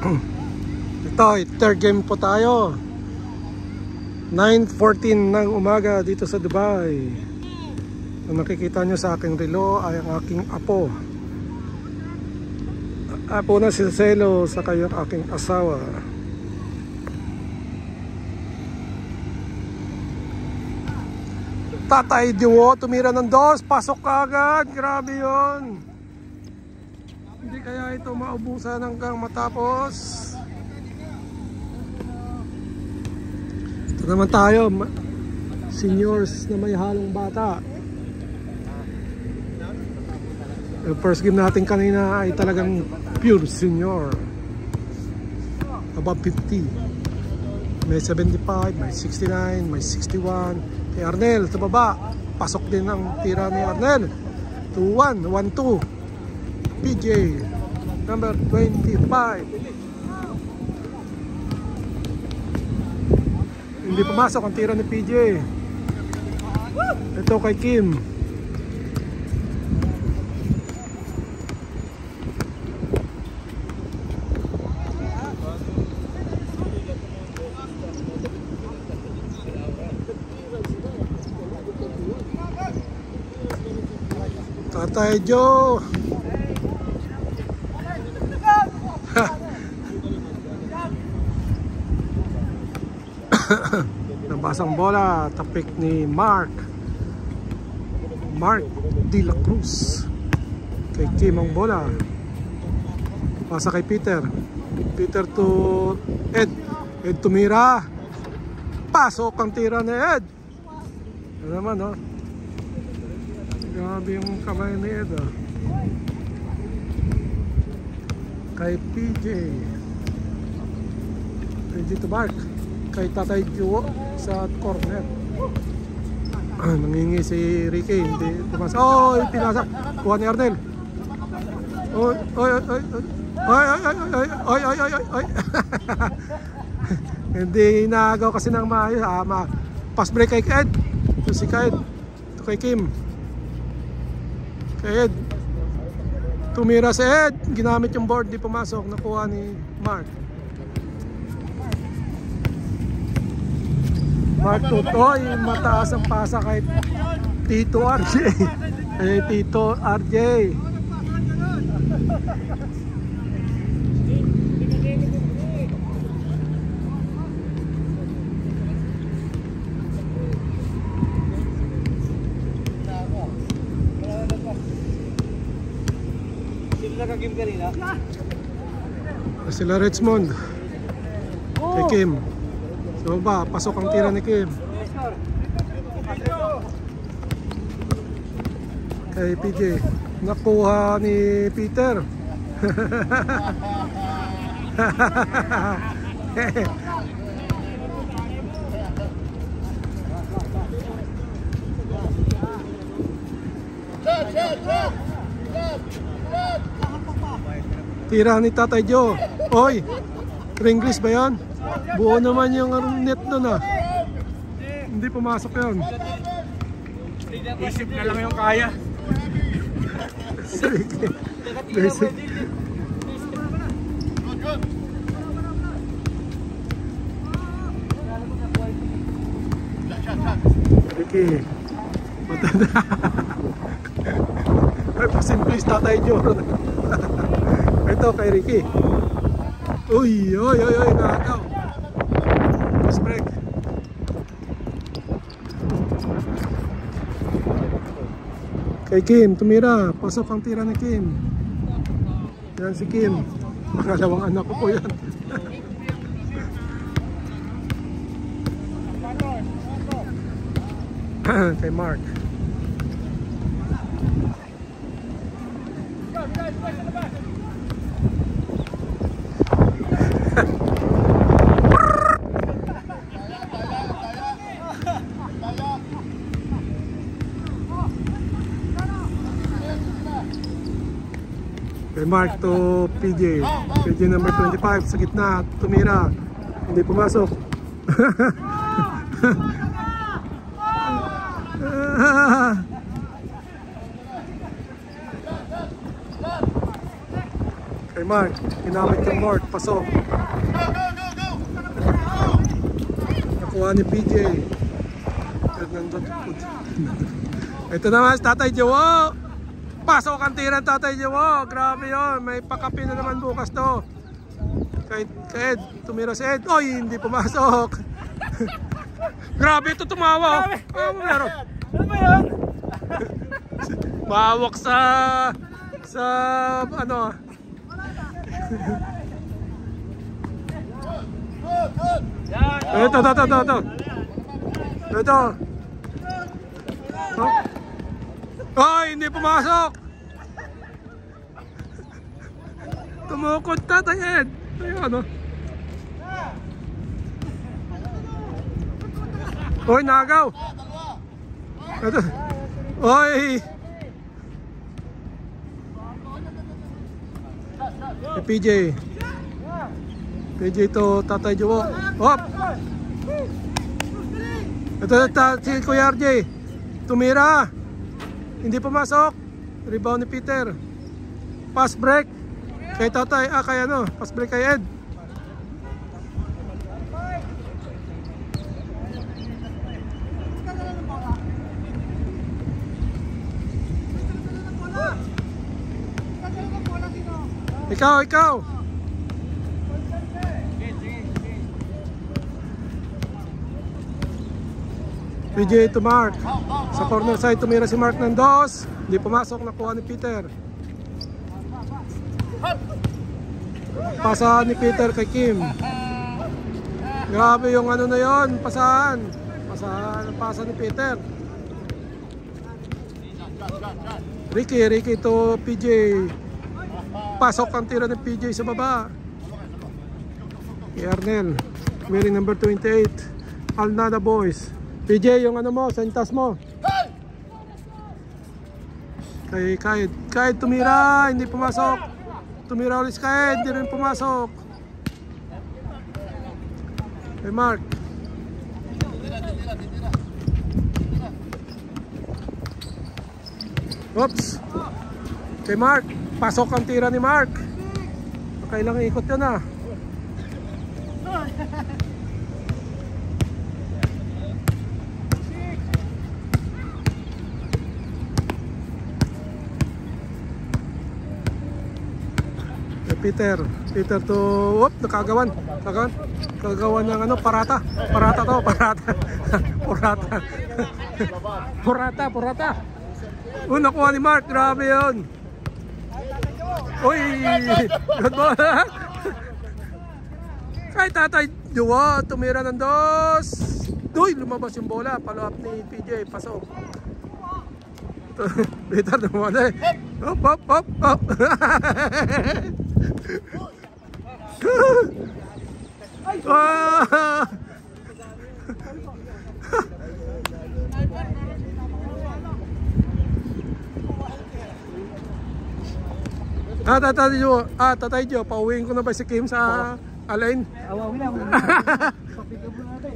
Ito, third game po tayo. 9:14 ng umaga dito sa Dubai. Ang nakikita nyo sa aking relo ay ang aking apo. Apo na si Celo sa kayong aking asawa. Tatay Diwo, tumira ng dos, pasok ka agad. Grabe yun. Hindi kaya ito maubusan hanggang matapos. Ito naman tayo, seniors na may halong bata. Yung first game natin kanina ay talagang pure senior. Above 50. May 75, may 69, may 61. Kay Arnel sa baba, pasok din ang tira ni Arnel. 2-1, 1-2. PJ number 25. Hindi pumasok ang tira ni PJ. Ito kay Kim. Tatay Joe. Nabasang bola, tapik ni Mark De La Cruz. Kay Kim ang bola. Pasa kay Peter to Ed. Ed tumira. Pasok ang tira ni Ed. Ano naman, no? Grabe yung kamay ni Ed, oh. Kay PJ to Mark. Kay Tatay Joe sa corner. Nangingi si Ricky, hindi pumasok. Oh, pinasak. Kuha ni Arnel. Oy. Hindi inagaw kasi ng maayos. Pass break kay Ed. Ito si Ed. Ito kay Kim. Kay Ed. Tumira si Ed. Ginamit yung board, di pumasok. Nakuha ni Mark. Mark Tutoy. Mataas ang pasa kay Tito RJ. Kay Tito RJ. Sila Richmond. Kay Kim. So ba, pasok ang tira ni Kim. Kay PJ. Nakuha ni Peter. Tira ni Tatay Joe. Oy, English ba yan? Buo naman yung net doon, ah. Hindi pumasok yun. Isip na lang yung kaya. Basic. Ricky. Matanda. Ay, pasimplist Tatay Joe. Ito kay Ricky. Uy, nakakaw. Pass break. Kay Kim, tumira. Pasok ang tira ni Kim. Yan si Kim. Makalawang anak ko po yan. Kay Mark. Kay Mark to PJ. PJ number 25 sa gitna. Tumira. Hindi pumasok. Kay Mark, ginamit yung Mark, pasok. Nakuha ni PJ. Ito naman si Tatay Jowo. Pasok ang tira ng Tatay Jowo. Grabe yun, may pakapi na naman bukas to. Kay Ed, tumira si Ed. Oy, hindi pumasok. Grabe ito tumawa. Ano meron? Ano ba yun? Mawak sa ano. Ito. Ay, hindi pumasok. Tumukod Tatay Ed. Ayun, ano. Oy, nagaw. Ito. Oy. PJ to Tatay Jowo. Hop. Ito si Kuya RJ. Tumira. Hindi pumasok. Rebound ni Peter. Pass break. Kay Tatay, kay ano, pass break kay Ed. Ikaw. PJ to Mark. Sa corner side tumira si Mark ng dos. Hindi pumasok, nakuha ni Peter. Pasa ni Peter kay Kim. Grabe yung ano na yon, pasahan ni Peter. Ricky to PJ. Pasok ang tira ng PJ sa baba. Kay Arnel, wearing number 28, Alnada Boys. PJ, yung ano mo, sentas mo. Kay Kaed tumira, hindi pumasok. Tumira ulit Kaed, hindi rin pumasok. Kay Mark. Oops. Kay Mark. Pasok ang tira ni Mark. Kailangan ikot yun ah. Peter to nakagawan ng ano, parata nakuha ni Mark, grabe yun. Uy, good ball. Kay Tatay Jowo, tumira ng dos. Uy, lumabas yung bola, follow up ni PJ, pasok. Peter naman eh. Hop. Tatay Jo, pauwiin ko na ba si Kim sa Alain? Awawi lang. Papigyan mo natin.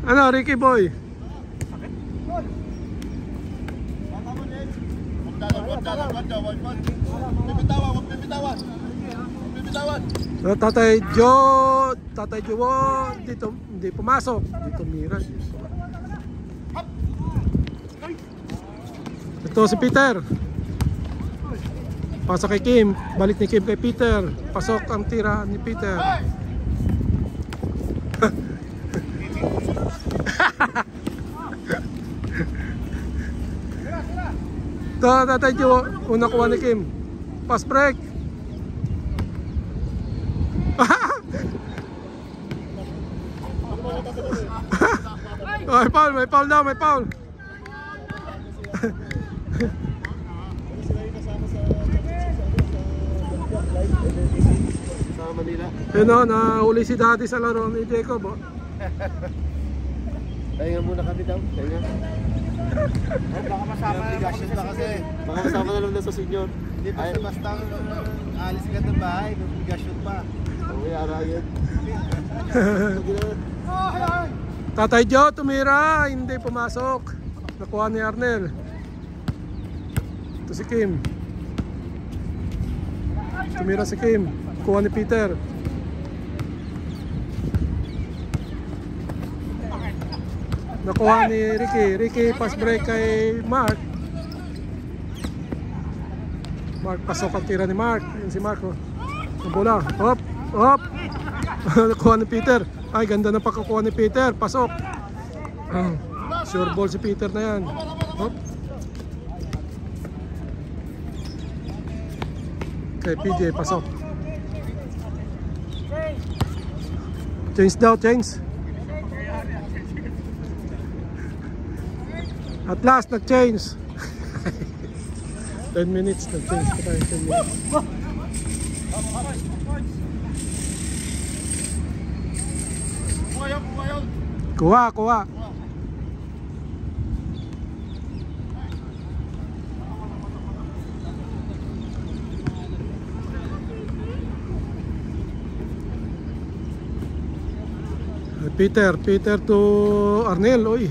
Ano, Ricky Boy? Tatay Jowo, dito hindi pumasok. Dito mira. Ito si Peter. Pasok kay Kim, balik ni Kim kay Peter. Pasok ang tira ni Peter. Tatay Jowo, una kuha ni Kim. Pass break. May foul daw. Ano, nahuli si Daddy sa laro ni Jacob. Tayo muna kami daw. Baka masama na lang na sa senior. Hindi basta alis ka ng bahay, nabigasyon pa. Okay, arayan. Tatay Joe tumira, hindi pumasok. Nakuha ni Arnel. Ito si Kim. Tumira si Kim. Kuha ni Peter. Nakuha ni Ricky. Ricky pass break kay Mark. Mark, pasok ang tira ni Mark. Yan si Mark. Oh. Ang bola. Hop. Hop. Nakuha ni Peter. Ay, ganda na pagkakuha ni Peter. Pasok. Sure ball si Peter na yan. Hop. Kay PJ, pasok. Change daw, change. At last, nag-change. 10 minutes, nag-change pa tayo. 10 minutes. Kuha, kuha. Peter to Arnel, oy.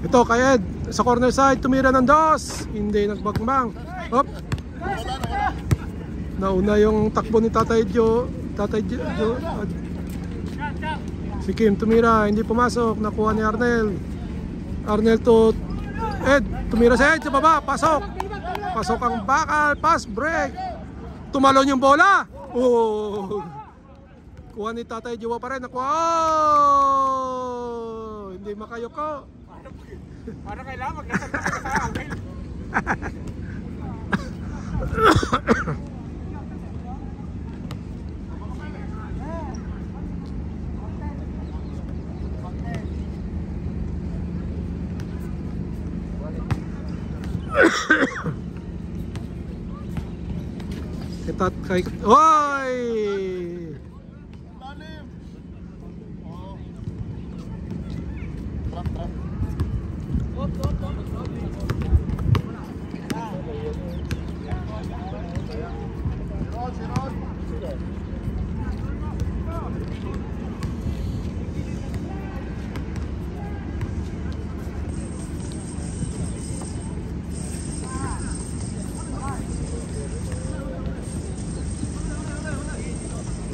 Ito kay Ed, sa corner side, tumira ng dos. Hindi nagbagmang. Hop. Nauna yung takbo ni Tatay Joe. Si Kim tumira, hindi pumasok. Nakuha ni Arnel. Arnel to Ed, tumira si Ed sa baba, pasok. Pasok ang bakal, pass break. Tumalon yung bola. Oh. Kuha ni Tatay Joe pa rin. Nakuha. Oh! Hindi makayoko. Para kailangan mag-nasag na sa akin. Kita kay oy!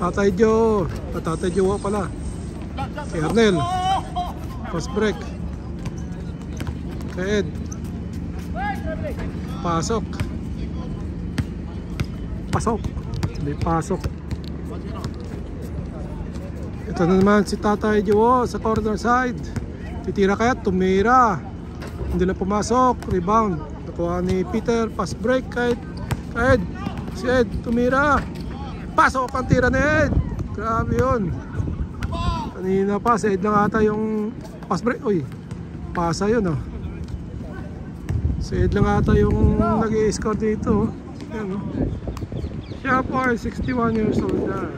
Tatay Joe. Tatay Joe pala. Si Arnel. Pass break. Kay Ed. Pasok. Pasok. Hindi pasok. Ito na naman si Tatay Joe sa corner side. Titira kaya, tumira. Hindi na pumasok. Rebound. Nakuha ni Peter. Pass break kay Ed. Si Ed tumira. Pasok ang tira ni Ed. Grabe yun. Kanina pa, si Ed lang ata yung pass break. Uy, pasa yun oh. Si Ed lang ata yung nag-i-score dito. Yan, oh. Siya po ay 61 years old na.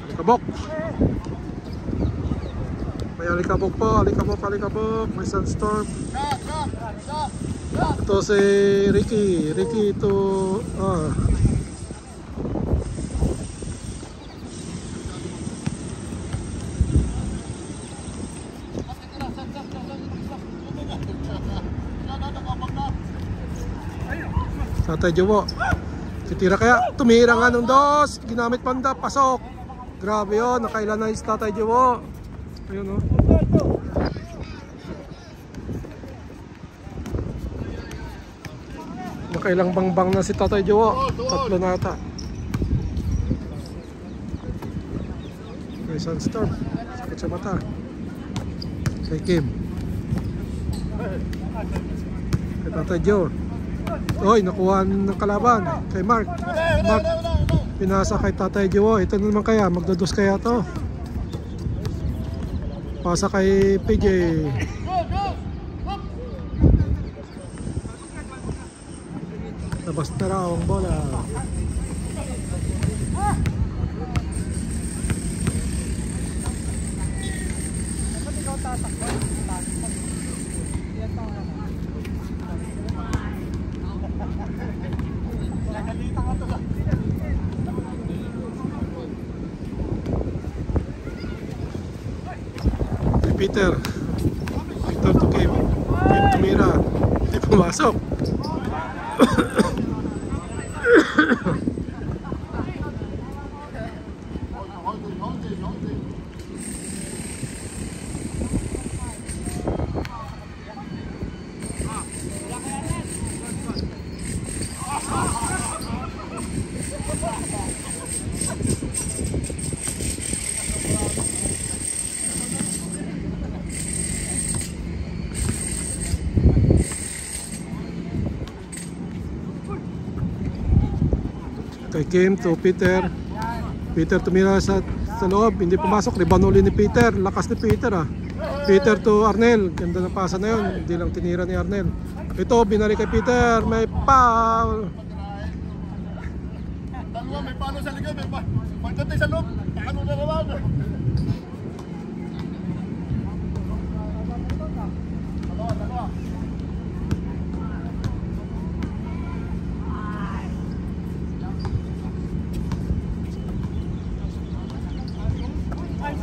Alikabok. May alikabok po, alikabok. May sunstorm. Ito si Ricky to Tatay Joe. Titira kaya, tumira nga nung dos, ginamit panda, pasok. Grabe yun, nakailan na yung Tatay Joe. Ayun o. Nakailang bangbang na si Tatay Joe. Tatlo na ata. May sunstorm. Sakit sa mata. Kay Kim. Kay Tatay Joe. Oy, nakuha ng kalaban. Kay Mark. Mark. Pinasa kay Tatay Joe. Ito naman kaya. Magdados kaya to. Pasa kay PJ. Labas na raw ang bola. Peter. Peter to Kim. Kim tumira. Hindi pumasok. Kay Kim to Peter. Peter tumira sa loob, hindi pumasok. Rebound uli ni Peter. Lakas ni Peter ah. Peter to Arnel. Ganda na pasa na yun. Hindi lang tinira ni Arnel. Ito, binalik kay Peter. May foul. Dalawa, may palo sa likod. May pagkatay sa loob. Paano na naman? Dalawa.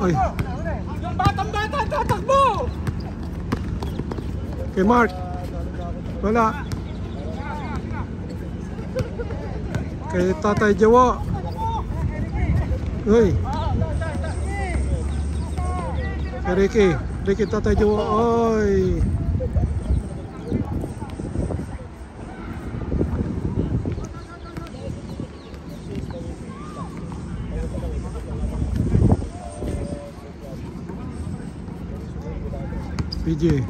Ay. Yung batang-bata tatakbo! Kay Mark. Wala. Kay Tatay Jawo. Uy. Kay Ricky. Ricky, Tatay Jawo. Oy. PJ.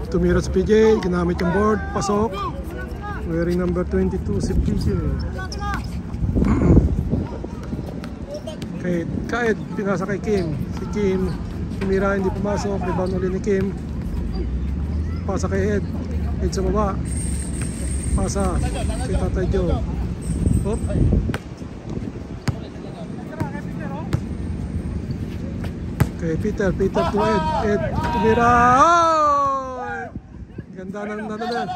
Tumira si PJ, ginamit yung board, pasok. Wearing number 22 si PJ. Kay Kaed, pinasa kay Kim. Si Kim, tumira, hindi pumasok. Rebound ulit ni Kim. Pasa kay Ed. Ed sa baba. Pasa kay Tatay Joe. Hop. Kay Peter to Ed. Ed tumira. Oh! Ganda ng nadala.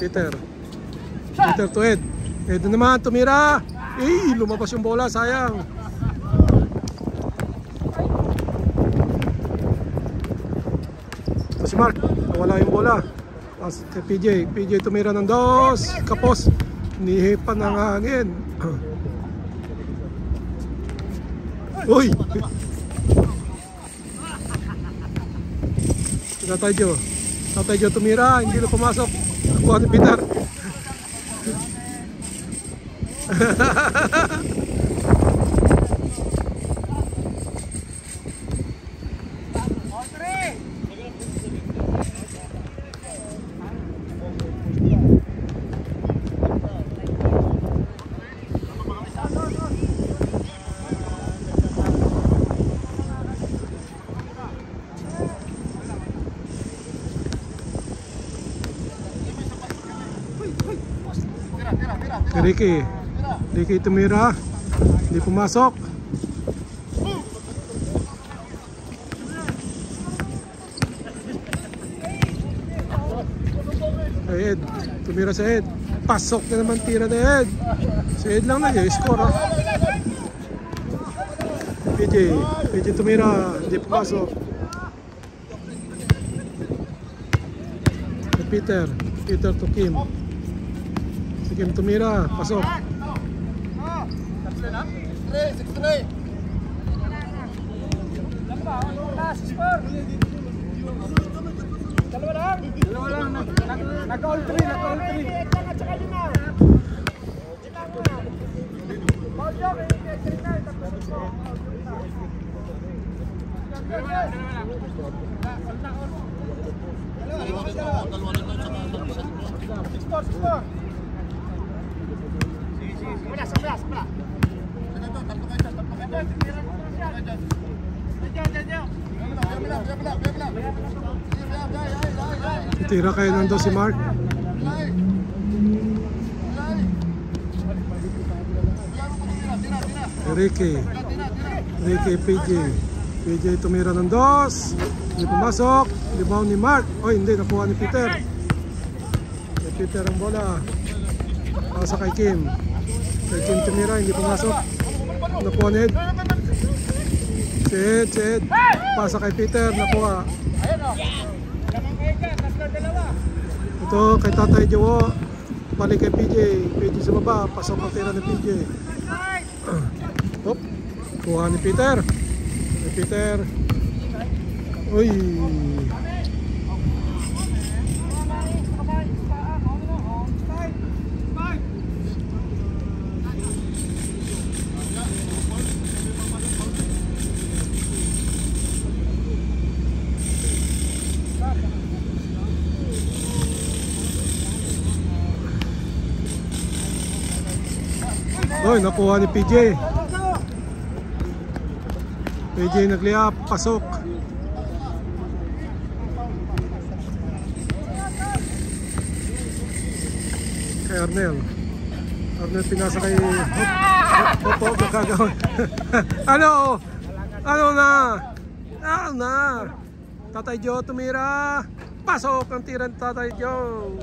Peter to Ed. Ed naman tumira. Eh, lumabas yung bola, sayang. Ito si Mark, nawala yung bola. Kay PJ tumira ng dos. Kapos. Nihipan ng hangin. Uy! Tatay Joe tumira, hindi na pumasok. Nakuha ni Peter. Ricky tumira, hindi pumasok. Ay Ed, tumira sa Ed. Pasok na naman tira na Ed. Si Ed lang nag-score ah. PJ tumira, hindi pumasok. Peter to Kim. Si Kim tumira, pasok. 63. Dalawa lang. Naka-all 3. Tira kayo nando si Mark. Ricky PJ tumira ng dos. Hindi pumasok. Rebound ni Mark. Oh hindi, nakuha ni Peter. Kay Peter ang bola. Pasa kay Kim. Kay Kim tumira, hindi pumasok. nakuha ni Ed. Si Ed. Pasa kay Peter, nakuha. Ito kay Tatay Jowo. Balik kay PJ. PJ sa baba. Pasok ang tira ni PJ. Hop. Kuha ni Peter. Kay Peter. Uy. Oy, nakuha ni PJ. PJ nagliap, pasok. Kay Arnel. Arnel pinasa kay Hop, nakagawa. Ano? Ano na? Ano na? Tatay Joe tumira. Pasok ang tira ni Tatay Joe.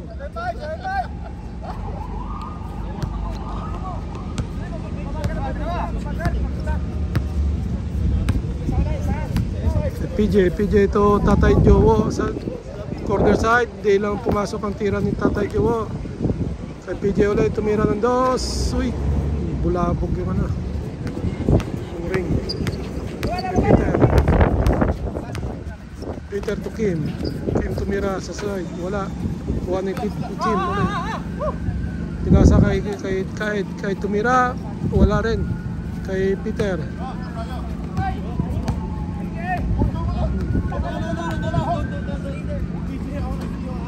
PJ to Tatay Jowo sa corner side, hindi lang pumasok ang tira ni Tatay Jowo. Kay PJ ulit tumira ng dos. Uy, bulabog yung ano, yung ring. Peter to Kim tumira sa side, wala. Kuha ni Kim ulit. Pinasa kay tumira, wala rin. Kay Peter.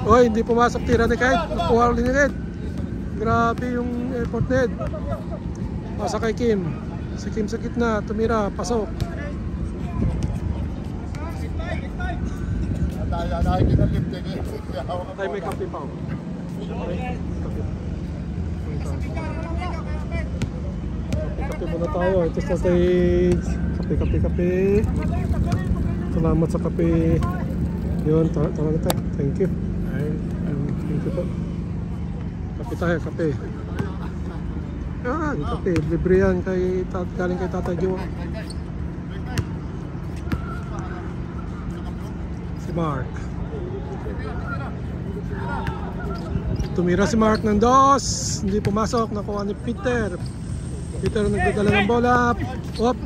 Oy, hindi pumasok tira ni Kate. Nakuha ulit ni Kate. Grabe yung effort net. Pasa kay Kim. Si Kim sa gitna, tumira, pasok. Tayo may kape pa. Kape muna tayo. Ito sa stage. Kape. Salamat sa kape. Yun, tama na tayo. Thank you. Thank you po. Kape tayo, kape. Yan, kape. Libre yan galing kay Tatay Joe. Si Mark. Tumira si Mark ng dos. Hindi pumasok. Nakuha ni Peter. Peter nagdadala ng bola. Op.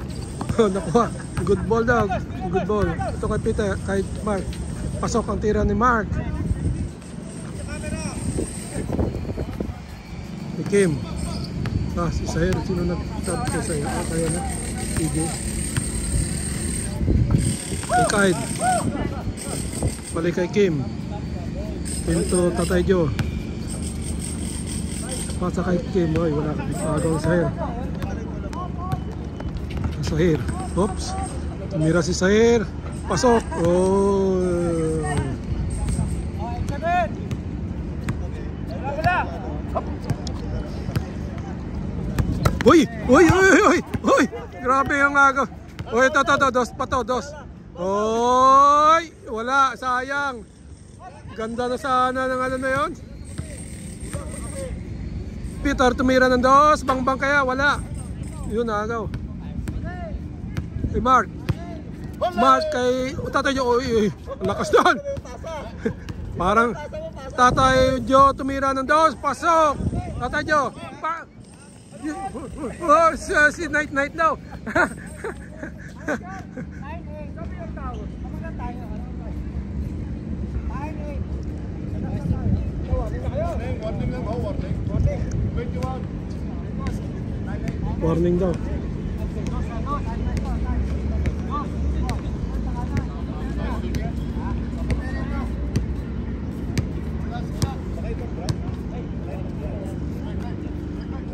Nakuha. Good ball daw. Good ball. Ito kay Peter. Kay Mark. Pasok ang tira ni Mark. Ni Kim. Si Sahir. Sino nag-tap kay Sahir? Kaya na. PJ. Kay Kaid. Balik kay Kim. Kim to Tatay Joe. Pasa kay Kim. Oy, wala ka. Pagawang Sahir. Sahir. Oops. Tumira si Sahir. Pasok. Oh. Uy! Grabe yung agaw. Uy, ito, dos pa to, dos. Uy! Wala, sayang. Ganda na sana ng ano na yun. Peter tumira ng dos. Bang kaya, wala. Yun, agaw. Mark kay Tatay Joe. Uy, lakas doon. Parang Tatay Joe tumira ng dos. Pasok. Tatay Joe. Oh, si Night daw. Warning daw.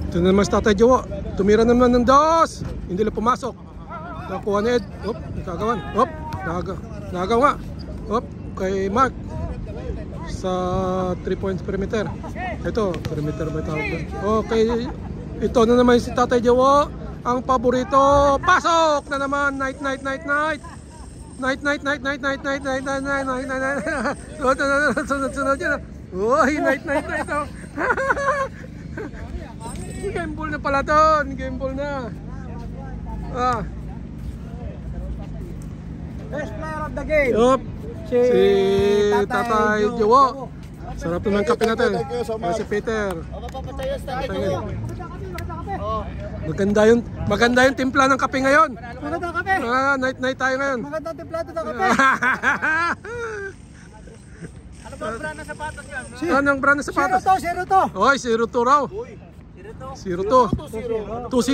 Ito naman si Tatay Jowo. Tumira naman ng dos. Hindi lang pumasok. Nakuha ni Ed. Hop, nagkagawan. Hop, nagawa. Hop, kay Mark. Sa 3 points perimeter. Ito, perimeter ba tawag? Okay. Ito na naman si Tatay Jowo. Ang paborito. Pasok na naman. Night. Sunod yan. Uy, night. Game ball na pala to. Game ball na. Ah. Best player of the game. Yup. Si Tatay Jowo. Sarap naman ng kape natin. Thank you so much. Si Peter. Mapapatayos na Thank kayo. you. Maganda yung timpla ng kape ngayon. Magandang kape. Night tayo ngayon. Magandang templado ng kape. Ano ba ang brand ng sapatos yan? Anong brand ng sapatos? Zero to. Oy, 02 raw. 02. 20. 02.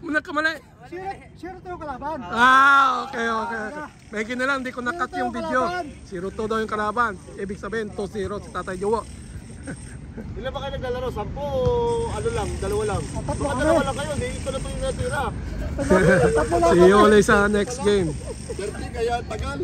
Muna kamali. Zero to yung kalaban. Okay. May na lang, hindi ko nakat yung video. 02 daw yung kalaban. Ibig sabihin, 20 si Tatay Jowo. Ilan ba kayo naglalaro? 10 o ano lang? Dalawa lang? Baka dalawa lang kayo, ito na po yung natira. See you ulit sa next game. 30 kaya tagal.